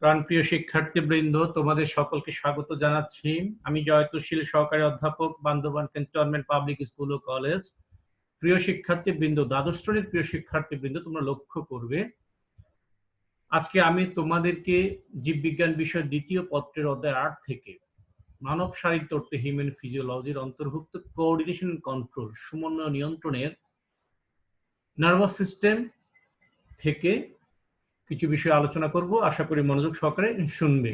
প্রাণপ্রিয় শিক্ষার্থীবৃন্দ, তোমাদের সকলকে স্বাগত জানাচ্ছি। আমি জয়তুশীল, সহকারী অধ্যাপক, বান্দরবান ক্যান্টনমেন্ট পাবলিক স্কুল ও কলেজ। প্রিয় শিক্ষার্থীবৃন্দ, দ্বাদশ শ্রেণীর প্রিয় শিক্ষার্থীবৃন্দ, তোমরা লক্ষ্য করবে আজকে আমি তোমাদেরকে জীববিজ্ঞান বিষয়ের দ্বিতীয় পত্রের অধ্যায় 8 থেকে মানব শারীরতত্ত্ব হিউম্যান ফিজিওলজির অন্তর্ভুক্ত কোঅর্ডিনেশন কন্ট্রোল সমন্বয় নিয়ন্ত্রণের নার্ভাস সিস্টেম থেকে কিছু বিষয় আলোচনা করব। আশা করি মনোযোগ সহকারে শুনবে।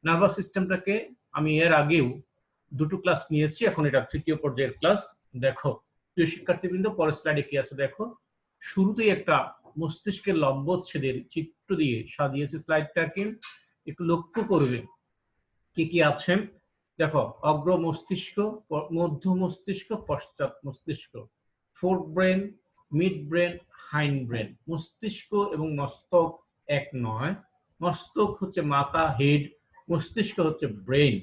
নার্ভাস সিস্টেমটাকে আমি এর আগেও দুটো ক্লাস নিয়েছি, এখন এটা তৃতীয় পর্যায়ের ক্লাস। দেখো প্রিয় শিক্ষার্থীবৃন্দ, পরের স্লাইডে কি আছে দেখো। শুরুতেই একটা মস্তিষ্কের লম্বচ্ছেদের চিত্র দিয়ে সাজিয়েছি স্লাইডটাকে, একটু লক্ষ্য করবে কি কি আছে। দেখো, অগ্র মস্তিষ্ক, মধ্য মস্তিষ্ক, পশ্চাৎ মস্তিষ্ক, four brain, mid brain, hind brain. মস্তিষ্ক এবং মস্তক এক নয়। মস্তক হচ্ছে মাথা, হেড, মস্তিষ্ক হচ্ছে ব্রেন।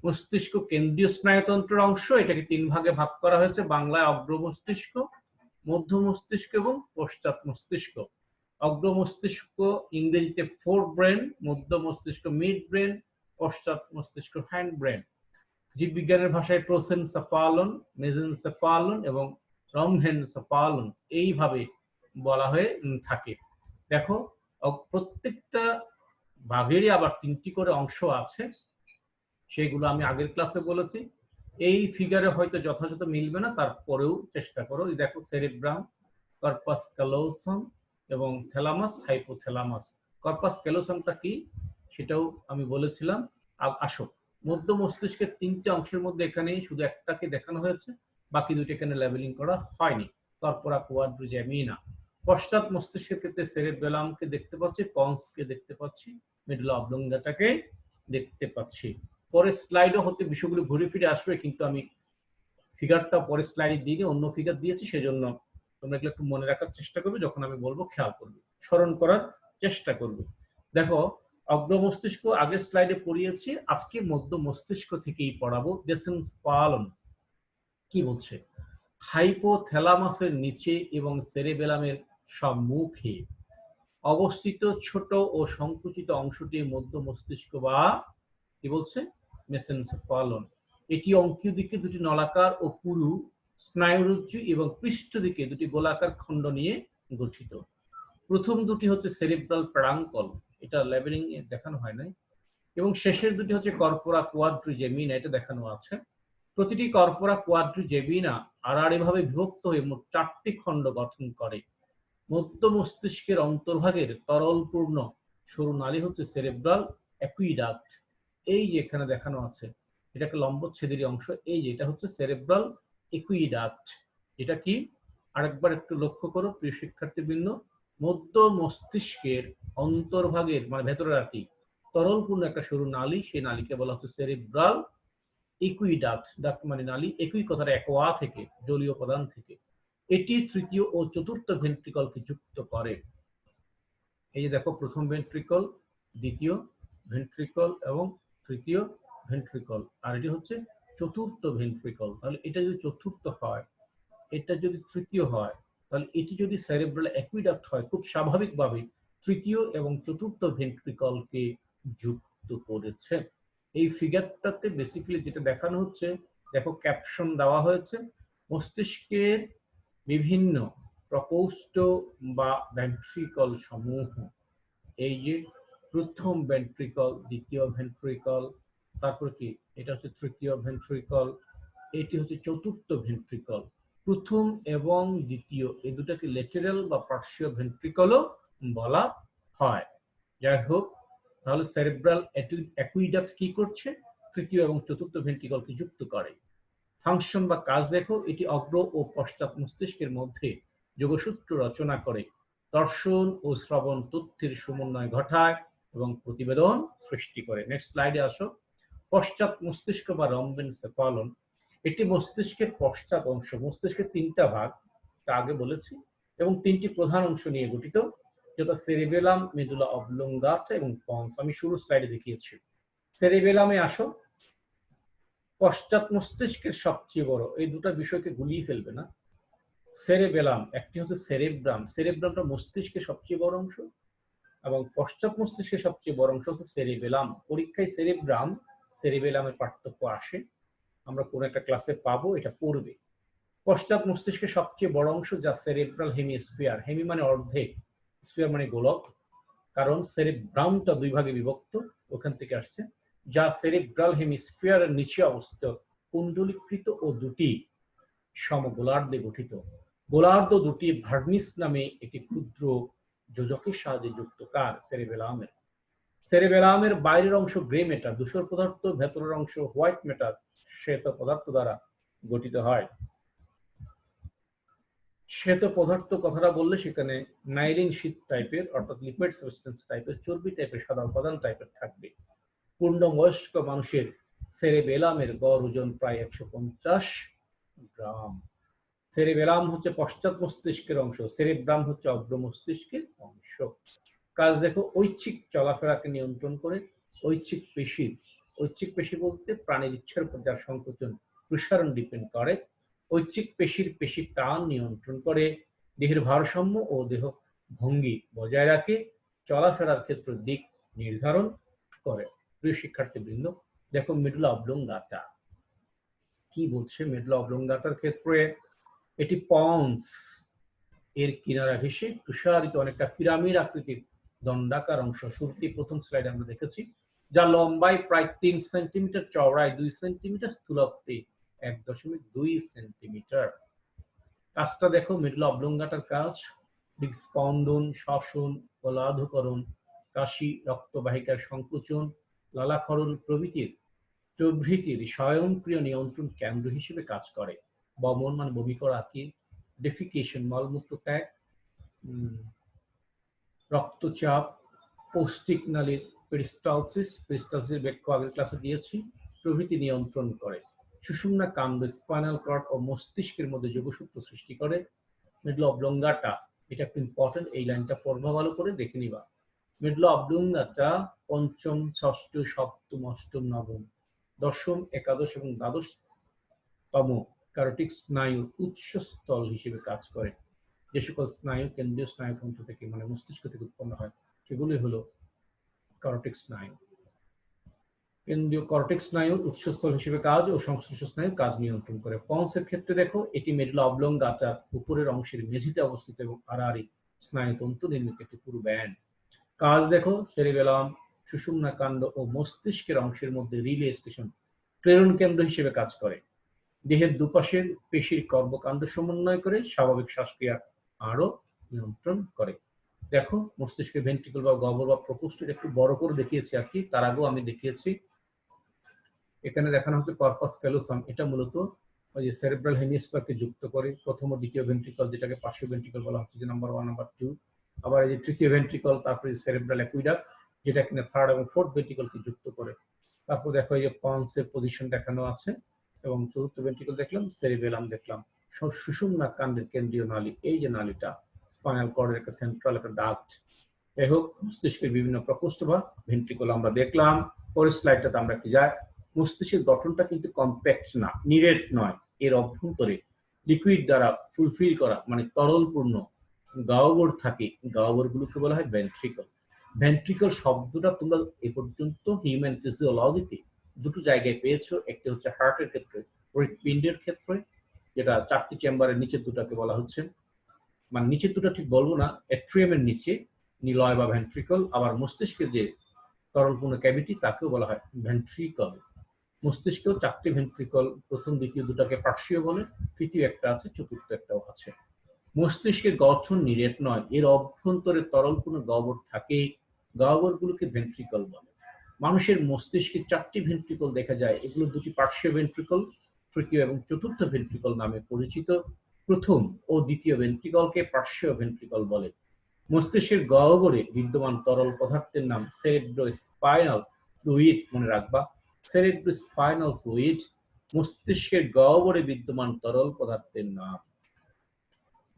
মস্তিষ্ক কেন্দ্রীয় স্নায়ুতন্ত্রের অংশ, এটাকে তিন ভাগে ভাগ করা হয়েছে, বাংলায় অগ্র মস্তিষ্ক, মধ্য মস্তিষ্ক এবং পশ্চাৎ মস্তিষ্ক। অগ্র মস্তিষ্ক ইংরেজিতে ফোর ব্রেন, মধ্য মস্তিষ্ক মিড ব্রেন, পশ্চাৎ মস্তিষ্ক হ্যান্ড ব্রেন। জীববিজ্ঞানের ভাষায় প্রোসেনসেফালন, মেসেনসেফালন এবং রম্হেনসেফালন এইভাবে বলা হয়ে থাকে। দেখো, প্রত্যেকটা ভাগেরই আবার তিনটি করে অংশ আছে, সেগুলো আমি আগের ক্লাসে বলেছি। এই ফিগারে হয়তো যথাযথ মিলবে না, তারপরেও চেষ্টা করো। দেখো, সেরেব্রাম, কর্পাস ক্যালোসাম এবং থ্যালামাস, হাইপোথ্যালামাস। কর্পাস ক্যালোসামটা কি সেটাও আমি বলেছিলাম। আসো, মধ্য মস্তিষ্কের তিনটে অংশের মধ্যে এখানে শুধু একটাকে দেখানো হয়েছে, বাকি দুটো এখানে লেবেলিং করা হয়নি। কর্পোরা কোয়াড্রিজেমিনা। পশ্চাৎ মস্তিষ্কের ক্ষেত্রে সেরেবেলামকে দেখতে পাচ্ছি, পন্সকে দেখতে পাচ্ছি, মেডুলা অবলঙ্গাটাকে দেখতে পাচ্ছি। পরের স্লাইডও হতে বিষয়গুলো ঘুরে ফিরে আসবে, কিন্তু আমি ফিগারটা পরের স্লাইডে দিয়ে অন্য ফিগার দিয়েছি, সেজন্য তোমরা এগুলো একটু মনে রাখার চেষ্টা করবে, যখন আমি বলবো খেয়াল করবে, স্মরণ করার চেষ্টা করবে। দেখো, অগ্র মস্তিষ্ক আগের স্লাইডে পড়িয়েছি, আজকে মধ্য মস্তিষ্ক থেকেই পড়াবো। ডেসেনসেফালন কি বলছে? হাইপোথ্যালামাসের নিচে এবং সেরেবেলামের সম্মুখে অবস্থিত ছোট ও সংকুচিত অংশটি মধ্য মস্তিষ্ক বা কি বলছে? মেসেনসেফালন। এটি অঙ্কীয় দিকে দুটি নলাকার ও পুরু স্নায়ুরজ্জু এবং পৃষ্ঠ দিকে দুটি গোলাকার খণ্ড নিয়ে গঠিত। প্রথম দুটি হচ্ছে সেরিব্রাল প্যারাঙ্কল, এটা লেবেলিং এ দেখানো হয় নাই, এবং শেষের দুটি হচ্ছে কর্পোরা কোয়াড্রিজেমিনা, এটা দেখানো আছে। প্রতিটি কর্পোরা কোয়াড্রিজেমিনা আড়াআড়িভাবে বিভক্ত হয়ে মোট 4টি খণ্ড গঠন করে। মধ্য মস্তিষ্কের অন্তর্ভাগের তরলপূর্ণ সরু নালী হচ্ছে সেরেব্রাল অ্যাকুইডাক্ট। এই যে এখানে দেখানো আছে, এটা একটা লম্বচ্ছেদেরই অংশ। এই যে এটা হচ্ছে সেরেব্রাল অ্যাকুইডাক্ট। এটা কি আরেকবার একটু লক্ষ্য করো প্রিয় শিক্ষার্থীবৃন্দ। মধ্য মস্তিষ্কের অন্তর্ভাগের মানে ভেতরের আর কি তরলপূর্ণ একটা সরু নালী, সেই নালীকে বলা হচ্ছে সেরেব্রাল অ্যাকুইডাক্ট। ডাক্ট মানে নালী, একুই কথাটা অ্যাকোয়া থেকে, জলীয় প্রদান থেকে। এটি তৃতীয় ও চতুর্থ ভেন্ট্রিকলকে যুক্ত করে। এই যে দেখো, প্রথম ভেন্ট্রিকল, দ্বিতীয় ভেন্ট্রিকল এবং তৃতীয় ভেন্ট্রিকল, আর এটি হচ্ছে চতুর্থ ভেন্ট্রিকল। তাহলে এটা যদি চতুর্থ হয়, এটা যদি তৃতীয় হয়, তাহলে এটি যদি সেরেব্রাল অ্যাকুইডাক্ট হয়, খুব স্বাভাবিকভাবে তৃতীয় এবং চতুর্থ ভেন্ট্রিকলকে যুক্ত করেছে। এই ফিগারটাতে বেসিক্যালি যেটা দেখানো হচ্ছে, দেখো ক্যাপশন দেওয়া হয়েছে, মস্তিষ্কের বিভিন্ন প্রকোষ্ঠ বা ভেন্ট্রিকল সমূহ। এই যে প্রথম ভেন্ট্রিকল, দ্বিতীয় ভেন্ট্রিকল, তারপর কি এটা হচ্ছে তৃতীয় ভেন্ট্রিকল, এটি হচ্ছে চতুর্থ ভেন্ট্রিকল। প্রথম এবং দ্বিতীয় এই দুটাকে ল্যাটেরাল বা পার্শ্বীয় ভেন্ট্রিকলও বলা হয়। যাই হোক, তাহলে সেরেব্রাল অ্যাকুইডাক্ট কি করছে? তৃতীয় এবং চতুর্থ ভেন্ট্রিকলকে যুক্ত করে। ফাংশন বা কাজ দেখো, এটি অগ্র ও পশ্চাৎ মস্তিষ্কের মধ্যে যোগসূত্র রচনা করে, দর্শন ও শ্রবণ তথ্যের সমন্বয় ঘটায় এবং প্রতিবেদন সৃষ্টি করে। নেক্সট স্লাইডে আসো। পশ্চাৎ মস্তিষ্ক বা রম্বেনসেফালন, এটি মস্তিষ্কের পশ্চাৎ অংশ। মস্তিষ্কের তিনটা ভাগ, তা আগে বলেছি, এবং তিনটি প্রধান অংশ নিয়ে গঠিত, যেটা সেরিবেলাম, মেডুলা অবলঙ্গাটা এবং পন্স। আমি শুরু স্লাইডে দেখিয়েছি। সেরিবেলামে আসো। পশ্চাৎ মস্তিষ্কের সবচেয়ে বড়, এই দুটো বিষয়কে গুলিয়ে ফেলবে না। সেরেবেলাম, একটি হচ্ছে সেরেব্রাম। সেরেব্রামটা মস্তিষ্কের সবচেয়ে বড় অংশ, এবং পশ্চাৎ মস্তিষ্কের সবচেয়ে বড় অংশ হচ্ছে সেরিবেলাম। পরীক্ষায় সেরিব্রাম সেরিবেলামের পার্থক্য আসে, আমরা কোন একটা ক্লাসে পাবো, এটা পড়বে। পশ্চাৎ মস্তিষ্কের সবচেয়ে বড় অংশ যা সেরিব্রাল হেমিস্ফিয়ার, হেমি মানে অর্ধেক, স্ফিয়ার মানে গোলক, কারণ সেরিব্রামটা দুই ভাগে বিভক্ত, ওখান থেকে আসছে, যা সেরিব্রাল হেমিস্ফিয়ারের নিচে অবস্থিত, কুণ্ডলীকৃত ও দুটি সমগোলার্ধে গঠিত। গোলার্ধ দুটি ভার্নিস নামে একটি ক্ষুদ্র যোজকের সাহায্যে যুক্ত। কার? সেরিবেলামের। সেরিবেলামের বাইরের অংশ গ্রে ম্যাটার, ধূসর পদার্থ, ভেতরের অংশ হোয়াইট ম্যাটার, শ্বেত পদার্থ দ্বারা গঠিত হয়। শ্বেত পদার্থ কথাটা বললে সেখানে নাইলিন শীট টাইপের, অর্থাৎ লিপিড সাবস্টেন্স টাইপের, চর্বি টাইপের, সাদা উপাদান টাইপের থাকবে। পূর্ণবয়স্ক মানুষের সেরিবেলামের গড় ওজন প্রায় 150 গ্রাম। সেরিবেলাম হচ্ছে পশ্চাৎ মস্তিষ্কের অংশ, সেরিব্রাম হচ্ছে অগ্র মস্তিষ্কের অংশ। কাজ দেখো, ঐচ্ছিক চলাফেরাকে নিয়ন্ত্রণ করে ঐচ্ছিক পেশি, ঐচ্ছিক পেশি বলতে প্রাণীর ইচ্ছার উপর যার সংকোচন প্রসারণ ডিপেন্ড করে, ঐচ্ছিক পেশির টান নিয়ন্ত্রণ করে, দেহের ভারসাম্য ও দেহ ভঙ্গি বজায় রাখে, চলাফেরার ক্ষেত্রে দিক নির্ধারণ করে। প্রিয় শিক্ষার্থীবৃন্দ, দেখো মেডুলা অবলঙ্গাটা কি বলছে। মেডুলা অবলঙ্গাটার ক্ষেত্রে এটি পন্স এর কিনারা ঘেঁষে প্রসারিত অনেকটা পিরামিড আকৃতির দণ্ডাকার অংশ, শুরুতে প্রথম স্লাইডে আমরা দেখেছি, যা লম্বায় প্রায় 3 সেন্টিমিটার, চওড়ায় 2 সেন্টিমিটার, স্থূলত্বে 1.2 সেন্টিমিটার। কাজটা দেখো, মেডুলা অবলঙ্গাটার কাজ হৃদস্পন্দন, শ্বসন, কলাধকরণ, কাশি, রক্তবাহিকার সংকোচন, লালাক্ষরণ প্রভৃতির স্বয়ংক্রিয় নিয়ন্ত্রণ কেন্দ্র হিসেবে কাজ করে। বমন মানে বমি করা, কি ডেফিকেশন মলমূত্র ত্যাগ, রক্তচাপ, পৌষ্টিক নালীর পেরিস্টালসিস ব্যাখ্যা আগের ক্লাসে দিয়েছি, প্রভৃতি নিয়ন্ত্রণ করে। সুষুম্না কাণ্ড, স্পাইনাল কর্ড ও মস্তিষ্কের মধ্যে যোগসূত্র সৃষ্টি করে। মেডুলা অবলঙ্গাটা, এটা একটু ইম্পর্টেন্ট, এই লাইনটা পড়বা ভালো করে দেখে নিবা। মেডুলা অবলঙ্গাটা পঞ্চম, ষষ্ঠ, সপ্তম, অষ্টম, নবম, দশম, একাদশ এবং দ্বাদশতম কারোটিক স্নায়ুর উৎসস্থল হিসেবে কাজ করে। যে সকল স্নায়ু কেন্দ্রীয় স্নায়ুতন্ত্র থেকে মানে মস্তিষ্ক থেকে উৎপন্ন হয় সেগুলি হলো কারোটিক স্নায়ু। কেন্দ্রীয় কর্টেক স্নায়ুর উৎসস্থল হিসেবে কাজ ও সংশ্লিষ্ট স্নায়ুর কাজ নিয়ন্ত্রণ করে। পন্সের ক্ষেত্রে দেখো, এটি মেডুলা অবলঙ্গাটার উপরের অংশের মেঝেতে অবস্থিত এবং আড়াআড়ি স্নায়ুতন্ত্র নির্মিত একটি পুরু ব্যান্ড। কাজ দেখো, সেরিবেলাম সুষুম্না কাণ্ড ও মস্তিষ্কের অংশের মধ্যে রিলে স্টেশন, প্রেরণ কেন্দ্র হিসেবে কাজ করে। দেহের দুপাশের পেশির কর্মকাণ্ড সমন্বয় করে স্বাভাবিক শ্বাসক্রিয়া আরো নিয়ন্ত্রণ করে। দেখো, মস্তিষ্কের ভেন্ট্রিকল বা গহ্বর বা প্রকোষ্ঠ একটু বড় করে দেখিয়েছি আর কি, তার আগেও আমি দেখিয়েছি। এখানে দেখানো হচ্ছে কর্পাস ক্যালোসাম, এটা মূলত ওই যে সেরিব্রাল হেমিস্ফিয়ারকে যুক্ত করে প্রথম ও দ্বিতীয় ভেন্ট্রিকল, যেটাকে পার্শ্বীয় ভেন্ট্রিকল বলা হচ্ছে, যে নাম্বার 1, নাম্বার 2, আবার এই যে তৃতীয় ভেন্ট্রিকল, তারপরে সেরিব্রাল অ্যাকুইডাক্ট, যেটা কিনা থার্ড এবং ফোর্থ ভেন্ট্রিকলকে যুক্ত করে। তারপর দেখো এই যে পন্সের পজিশন দেখানো আছে, এবং চতুর্থ ভেন্ট্রিকল দেখলাম, সেরিবেলাম দেখলাম, সুষুম্না কাণ্ডের কেন্দ্রীয় নালী, এই যে নালীটা স্পাইনাল কর্ডের একটা সেন্ট্রাল একটা ডাক্ট। যাই হোক, মস্তিষ্কের বিভিন্ন প্রকোষ্ঠ বা ভেন্ট্রিকল আমরা দেখলাম। পরের স্লাইডটাতে আমরা কি যাই, মস্তিষ্কের গঠনটা কিন্তু কমপ্যাক্ট না, নিরেট নয়, এর অভ্যন্তরে লিকুইড দ্বারা ফুলফিল করা মানে তরলপূর্ণ গহ্বর থাকে, গহ্বরগুলোকে বলা হয় ভেন্ট্রিকল। ভেন্ট্রিকল শব্দটা তোমরা এ পর্যন্ত হিউম্যান ফিজিওলজিতে দুটো জায়গায় পেয়েছো, একটা হচ্ছে হার্টের ক্ষেত্রে, হৃৎপিণ্ডের ক্ষেত্রে, যেটা 4টি চেম্বারের নিচের দুটাকে বলা হচ্ছে, মানে নিচের দুটো ঠিক বলবো না, অ্যাট্রিয়ামের নিচে নিলয় বা ভেন্ট্রিকল, আবার মস্তিষ্কের যে তরলপূর্ণ ক্যাভিটি তাকেও বলা হয় ভেন্ট্রিকল। মস্তিষ্কেও 4টি ভেন্ট্রিকল, প্রথম দ্বিতীয় দুটাকে পার্শ্বীয় বলে, তৃতীয় একটা আছে, চতুর্থ একটাও আছে। মস্তিষ্কের গঠন নিরেট নয়, এর অভ্যন্তরে তরলপূর্ণ গহ্বর থাকে, গহ্বরগুলোকে ভেন্ট্রিকল বলে। মানুষের মস্তিষ্কে 4টি ভেন্ট্রিকল দেখা যায়, এগুলো দুটি পার্শ্বীয় ভেন্ট্রিকল, তৃতীয় এবং চতুর্থ ভেন্ট্রিকল নামে পরিচিত। প্রথম ও দ্বিতীয় ভেন্ট্রিকলকে পার্শ্বীয় ভেন্ট্রিকল বলে। মস্তিষ্কের গহ্বরে বিদ্যমান তরল পদার্থের নাম সেরেব্রোস্পাইনাল ফ্লুইড, মনে রাখবা, সেরেব্রোস্পাইনাল ফ্লুইড মস্তিষ্কের গহ্বরে বিদ্যমান তরল পদার্থের নাম।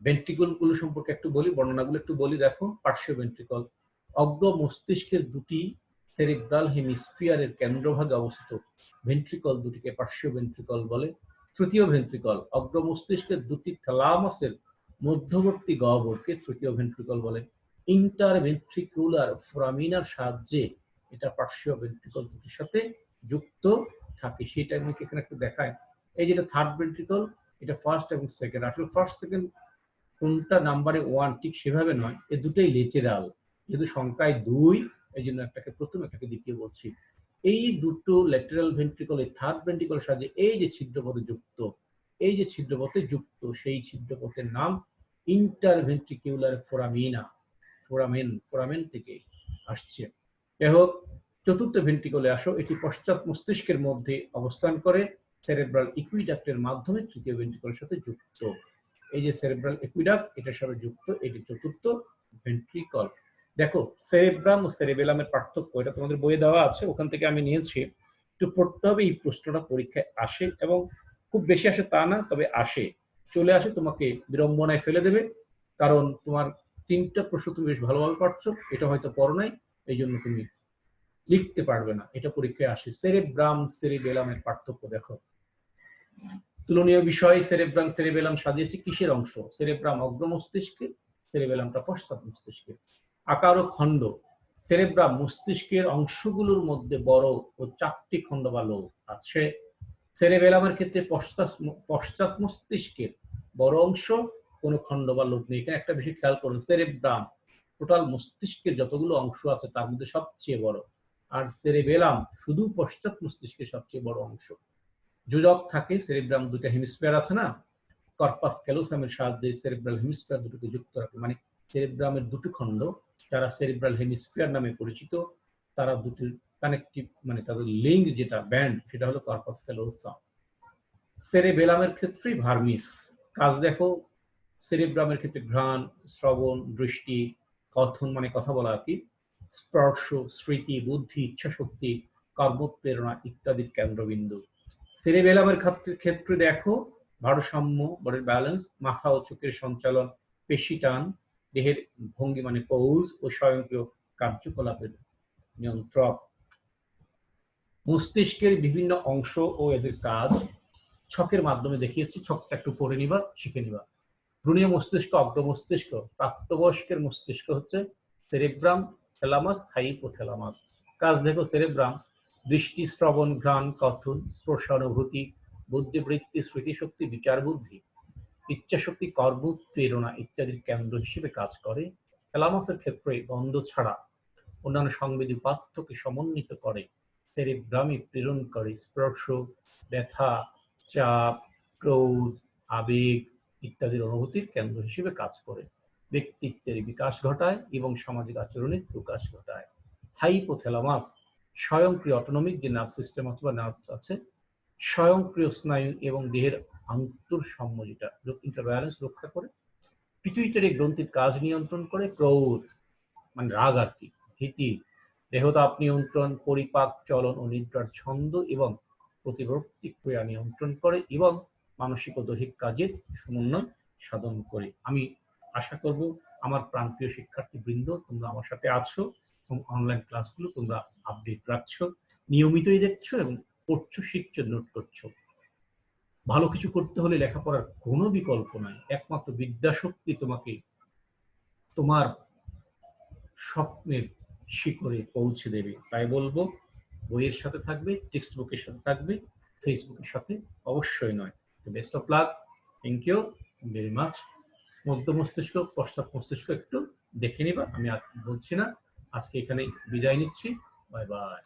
ভেন্ট্রিকল গুলো সম্পর্কে একটু বলি, বর্ণনাগুলো একটু বলি। দেখো, পার্শ্বীয় ভেন্ট্রিকল, অগ্র মস্তিষ্কের দুটি সেরিব্রাল হেমিস্ফিয়ারের কেন্দ্রভাগে অবস্থিত ভেন্ট্রিকল দুটিকে পার্শ্বীয় ভেন্ট্রিকল বলে। তৃতীয় ভেন্ট্রিকল, অগ্র মস্তিষ্কের দুটি থ্যালামাসের মধ্যবর্তী গহ্বরকে তৃতীয় ভেন্ট্রিকল বলে। ইন্টারভেন্ট্রিকুলার ফোরামিনার সাহায্যে এটা পার্শ্বীয় ভেন্ট্রিকল দুটির সাথে যুক্ত থাকে। সেটা আমাকে এখানে একটু দেখায়। এই যেটা থার্ড ভেন্ট্রিকল, এটা ফার্স্ট এবং সেকেন্ড। আসলে ফার্স্ট সেকেন্ড কোনটা নাম্বারে 1 ঠিক সেভাবে নয়, এ দুটোই লেটেরাল, যেহেতু সংখ্যায় 2 এই জন্য একটাকে প্রথম একটাকে দ্বিতীয় বলছি। এই দুটো ল্যাটেরাল ভেন্ট্রিকল এই থার্ড ভেন্ট্রিকলের সাহায্যে এই যে ছিদ্রপথে যুক্ত, এই যে ছিদ্রপথে যুক্ত সেই ছিদ্রপথের নাম ইন্টারভেন্ট্রিকুলার ফোরামিনা। ফোরামেন থেকে আসছে। যাই হোক, চতুর্থ ভেন্ট্রিকলে আসো। এটি পশ্চাৎ মস্তিষ্কের মধ্যে অবস্থান করে সেরেব্রাল ইকুইডাক্টের মাধ্যমে তৃতীয় ভেন্ট্রিকলের সাথে যুক্ত। এই যে সেরেব্রাল ইকুইডাক্ট এটার সাথে যুক্ত, এটি চতুর্থ ভেন্ট্রিকল। দেখো, সেরেব্রাম ও সেরেবেলামের পার্থক্য এটা তোমাদের বইয়ে দেওয়া আছে, ওখান থেকে আমি নিয়েছি। একটু পড়তে হবে, এই প্রশ্নটা পরীক্ষায় আসে এবং খুব বেশি আসে তা না, তবে আসে, চলে আসে, তোমাকে বিড়ম্বনায় ফেলে দেবে। কারণ তোমার 3টা প্রশ্ন তুমি বেশ ভালোভাবে পারছো, এটা হয়তো পড়ো নাই, এই জন্য তুমি লিখতে পারবে না, এটা পরীক্ষায় আসে। সেরেব্রাম সেরেবেলামের পার্থক্য দেখো। তুলনীয় বিষয়, সেরেব্রাম সেরেবেলাম সাজিয়েছে কিসের অংশ? সেরেব্রাম অগ্র মস্তিষ্কের, সেরেবেলামটা পশ্চাৎ মস্তিষ্কের। আকার ও খণ্ড, সেরেব্রাম মস্তিষ্কের অংশগুলোর মধ্যে বড় ও 4টি খণ্ড বা লোব আছে। সেরেবেলামের ক্ষেত্রে পশ্চাৎ মস্তিষ্কের বড় অংশ, কোনো খণ্ড বা লোব নেই। এখানে একটা বেশি খেয়াল করুন, সেরেব্রাম টোটাল মস্তিষ্কের যতগুলো অংশ আছে তার মধ্যে সবচেয়ে বড়, আর সেরেবেলাম শুধু পশ্চাৎ মস্তিষ্কের সবচেয়ে বড় অংশ। যোজক থাকে, সেরেব্রাম দুটো হেমিস্ফিয়ার আছে না, কর্পাস ক্যালোসামের সাহায্যে সেরেব্রাল হেমিস্ফিয়ার দুটোকে যুক্ত রাখে। মানে সেরেব্রামের দুটো খণ্ড যারা সেরেব্রাল হেমিস্ফিয়ার নামে পরিচিত, তারা দুটির কানেকটিভ মানে তাদের লিঙ্ক যেটা ব্যান্ড সেটা হলো কর্পাস ক্যালোসাম। সেরেবেলামের ক্ষেত্রে ভার্মিস। কাজ দেখো, সেরেব্রামের ক্ষেত্রে ঘ্রাণ, শ্রবণ, দৃষ্টি, কথন মানে কথা বলা আর কি, স্পর্শ, স্মৃতি, বুদ্ধি, ইচ্ছা শক্তি, কর্মপ্রেরণা ইত্যাদির কেন্দ্রবিন্দু। সেরেবেলামের ক্ষেত্রে দেখো ভারসাম্য, বডির ব্যালেন্স, মাথা ও চোখের সঞ্চালন, পেশি টান, দেহের ভঙ্গি মানে পোজ ও স্বয়ংক্রিয় কার্যকলাপের নিয়ন্ত্রক। মস্তিষ্কের বিভিন্ন অংশ ও এদের কাজ ছকের মাধ্যমে দেখিয়েছি, ছকটা একটু পড়ে নিবা, শিখে নিবা। ভ্রূণীয় মস্তিষ্ক, অগ্র মস্তিষ্ক, প্রাপ্তবয়স্কের মস্তিষ্ক হচ্ছে সেরেব্রাম, থ্যালামাস, হাইপোথ্যালামাস। কাজ দেখো, সেরেব্রাম দৃষ্টি, শ্রবণ, ঘ্রাণ, কথন, স্পর্শ, অনুভূতি, বুদ্ধিবৃত্তি, স্মৃতিশক্তি, বিচার বুদ্ধি, ইচ্ছাশক্তি, কর্ম, প্রেরণা ইত্যাদির কেন্দ্র হিসেবে কাজ করে। থ্যালামাসের ক্ষেত্রে গন্ধ ছাড়া অন্যান্য সংবেদী উপাত্তকে সমন্বিত করে। সেরেব্রামে প্রেরণ করে স্পর্শ, ব্যথা, চাপ, ক্রোধ, আবেগ ইত্যাদির অনুভূতির কেন্দ্র হিসেবে কাজ করে। ব্যক্তিত্বের বিকাশ ঘটায় এবং সামাজিক আচরণের প্রকাশ ঘটায়। হাইপোথ্যালামাস স্বয়ংক্রিয় অটোনমিক যে নার্ভ সিস্টেম অথবা নার্ভ আছে, স্বয়ংক্রিয় স্নায়ু এবং দেহের আন্তঃসাম্য যেটা ইন্টারব্যালেন্স রক্ষা করে। পিটুইটারি গ্রন্থির কাজ নিয়ন্ত্রণ করে। ক্রোধ মানে রাগ আর কি, ভীতি, দেহতাপ নিয়ন্ত্রণ, পরিপাক, চলন ও নিদ্রার ছন্দ এবং প্রতিবর্তী ক্রিয়া নিয়ন্ত্রণ করে এবং মানসিক ও দৈহিক কাজের সমন্বয় সাধন করে। আমি আশা করব আমার প্রাণপ্রিয় শিক্ষার্থী বৃন্দ তোমরা আমার সাথে আছো এবং অনলাইন ক্লাসগুলো তোমরা আপডেট রাখছো, নিয়মিতই দেখছো এবং পড়ছো, শিখছো, নোট করছো। ভালো কিছু করতে হলে লেখাপড়ার কোনো বিকল্প নাই, একমাত্র বিদ্যাশক্তি তোমাকে তোমার স্বপ্নের শিখরে পৌঁছে দেবে। তাই বলবো, বইয়ের সাথে থাকবে, টেক্সট বুকের সাথে থাকবে, ফেসবুকের সাথে অবশ্যই নয়। Best of luck, thank you very much. মধ্য মস্তিষ্ক, পশ্চাৎ মস্তিষ্ক একটু দেখে নিবা, আমি আর বলছি না। আজকে এখানে বিদায় নিচ্ছি, বাই বাই।